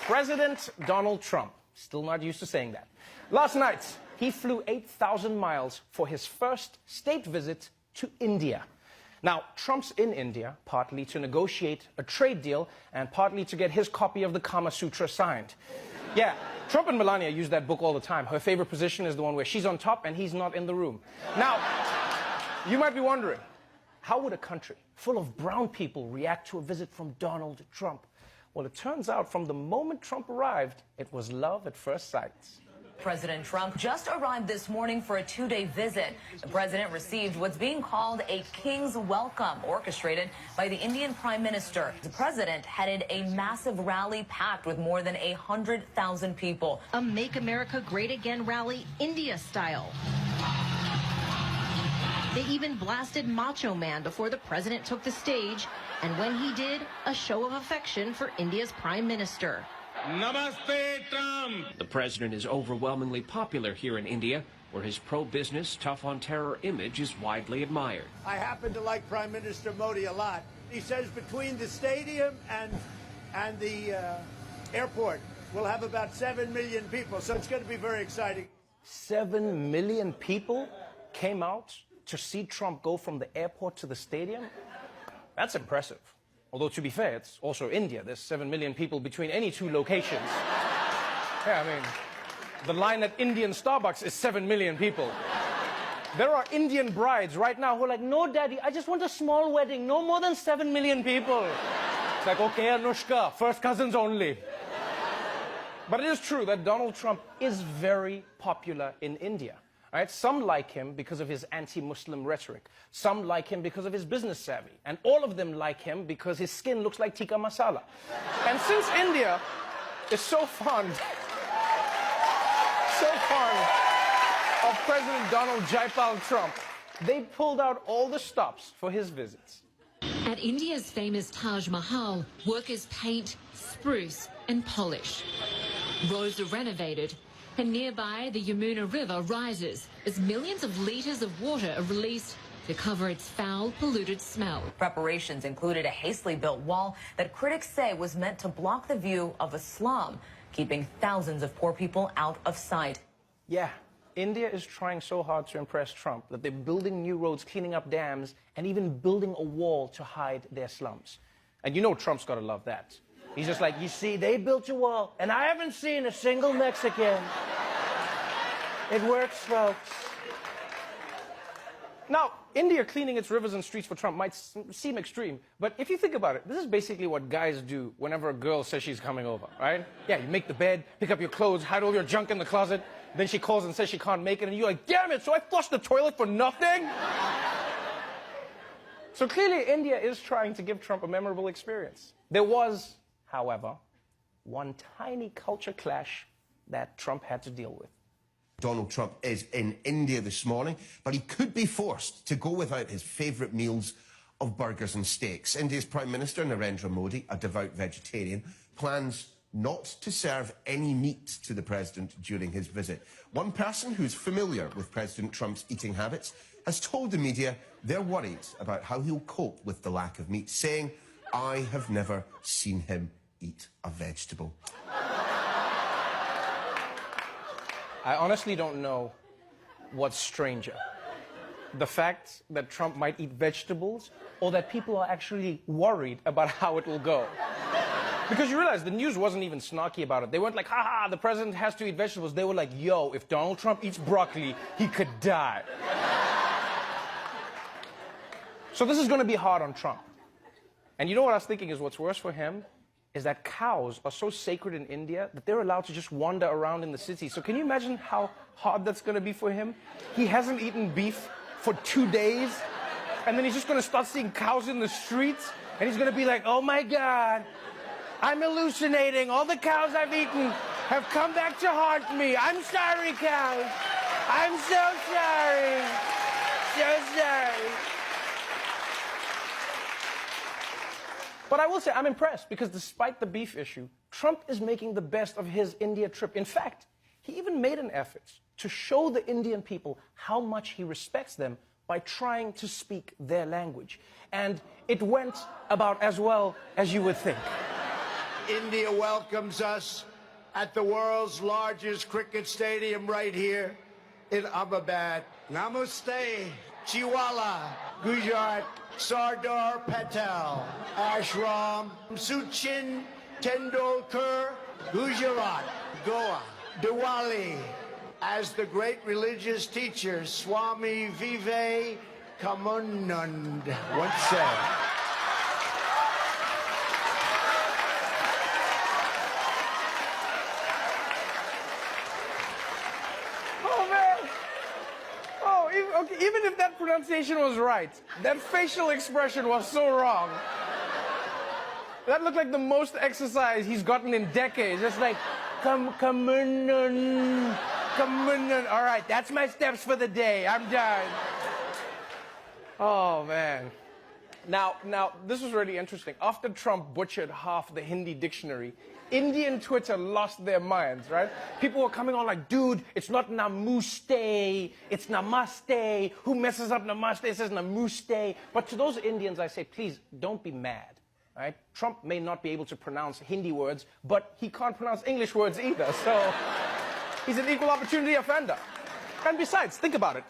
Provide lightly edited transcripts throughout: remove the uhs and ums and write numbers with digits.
President Donald Trump, still not used to saying that. Last night, he flew 8,000 miles for his first state visit to India. Now, Trump's in India partly to negotiate a trade deal and partly to get his copy of the Kama Sutra signed. Yeah, Trump and Melania use that book all the time. Her favorite position is the one where she's on top and he's not in the room. Now, you might be wondering, how would a country full of brown people react to a visit from Donald Trump? Well, it turns out from the moment Trump arrived, it was love at first sight. President Trump just arrived this morning for a two-day visit. The president received what's being called a king's welcome, orchestrated by the Indian Prime Minister. The president headed a massive rally packed with more than 100,000 people. A Make America Great Again rally, India style. They even blasted Macho Man before the president took the stage. And when he did, a show of affection for India's Prime Minister. Namaste, Trump! The president is overwhelmingly popular here in India, where his pro-business, tough-on-terror image is widely admired. I happen to like Prime Minister Modi a lot. He says between the stadium and the airport, we'll have about 7 million people, so it's going to be very exciting. 7 million people came out to see Trump go from the airport to the stadium? That's impressive. Although, to be fair, it's also India. There's 7 million people between any two locations. Yeah, I mean, the line at Indian Starbucks is 7 million people. There are Indian brides right now who are like, no, daddy, I just want a small wedding, no more than 7 million people. It's like, okay, Anushka, first cousins only. But it is true that Donald Trump is very popular in India. Right? Some like him because of his anti-Muslim rhetoric. Some like him because of his business savvy. And all of them like him because his skin looks like tikka masala. And since India is so fond of President Donald Jaipal Trump, they pulled out all the stops for his visits. At India's famous Taj Mahal, workers paint, spruce and polish. Roads are renovated. And nearby, the Yamuna River rises as millions of litres of water are released to cover its foul, polluted smell. Preparations included a hastily built wall that critics say was meant to block the view of a slum, keeping thousands of poor people out of sight. Yeah, India is trying so hard to impress Trump that they're building new roads, cleaning up dams, and even building a wall to hide their slums. And you know Trump's got to love that. He's just like, you see, they built a wall, and I haven't seen a single Mexican. It works, folks. Now, India cleaning its rivers and streets for Trump might seem extreme, but if you think about it, this is basically what guys do whenever a girl says she's coming over, right? Yeah, you make the bed, pick up your clothes, hide all your junk in the closet, then she calls and says she can't make it, and you're like, damn it, so I flushed the toilet for nothing? So clearly, India is trying to give Trump a memorable experience. There was, however, one tiny culture clash that Trump had to deal with. Donald Trump is in India this morning, but he could be forced to go without his favourite meals of burgers and steaks. India's Prime Minister, Narendra Modi, a devout vegetarian, plans not to serve any meat to the president during his visit. One person who's familiar with President Trump's eating habits has told the media they're worried about how he'll cope with the lack of meat, saying, I have never seen him eat a vegetable. I honestly don't know what's stranger. The fact that Trump might eat vegetables, or that people are actually worried about how it will go. Because you realize the news wasn't even snarky about it. They weren't like, ha, the president has to eat vegetables. They were like, yo, if Donald Trump eats broccoli, he could die. So this is going to be hard on Trump. And you know what I was thinking is what's worse for him is that cows are so sacred in India that they're allowed to just wander around in the city. So can you imagine how hard that's going to be for him? He hasn't eaten beef for 2 days, and then he's just going to start seeing cows in the streets, and he's going to be like, oh my God, I'm hallucinating. All the cows I've eaten have come back to haunt me. I'm sorry, cows. I'm so sorry. So sorry. But I will say I'm impressed because despite the beef issue, Trump is making the best of his India trip. In fact, he even made an effort to show the Indian people how much he respects them by trying to speak their language. And it went about as well as you would think. India welcomes us at the world's largest cricket stadium right here in Ahmedabad. Namaste, Chiwala, Gujrat, Sardar Patel, Ashram, Sachin Tendulkar, Gujarat, Goa, Diwali. As the great religious teacher Swami Vivekanand once said. Oh, man. Oh, even if that pronunciation was right, that facial expression was so wrong. That looked like the most exercise he's gotten in decades. Just like, come on. All right, that's my steps for the day. I'm done. Oh, man. Now, this was really interesting. After Trump butchered half the Hindi dictionary, Indian Twitter lost their minds, right? People were coming on like, dude, it's not namaste, it's namaste. Who messes up namaste? It says namaste. But to those Indians, I say, please, don't be mad, right? Trump may not be able to pronounce Hindi words, but he can't pronounce English words either, so he's an equal opportunity offender. And besides, think about it.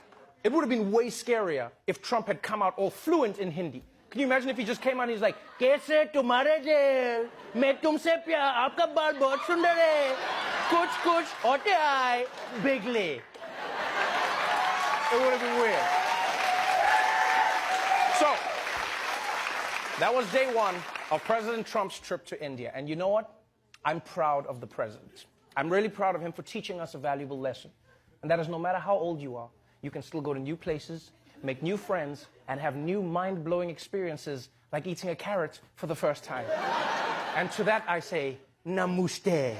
It would have been way scarier if Trump had come out all fluent in Hindi. Can you imagine if he just came out and he's like, "Kaise tumhare dil, main tumse pyar, aapka baal bahut sundar hai, kuch hote aaye, bigly." It would have been weird. So, that was day one of President Trump's trip to India. And you know what? I'm proud of the president. I'm really proud of him for teaching us a valuable lesson. And that is no matter how old you are, you can still go to new places, make new friends, and have new mind-blowing experiences like eating a carrot for the first time. And to that I say, namaste.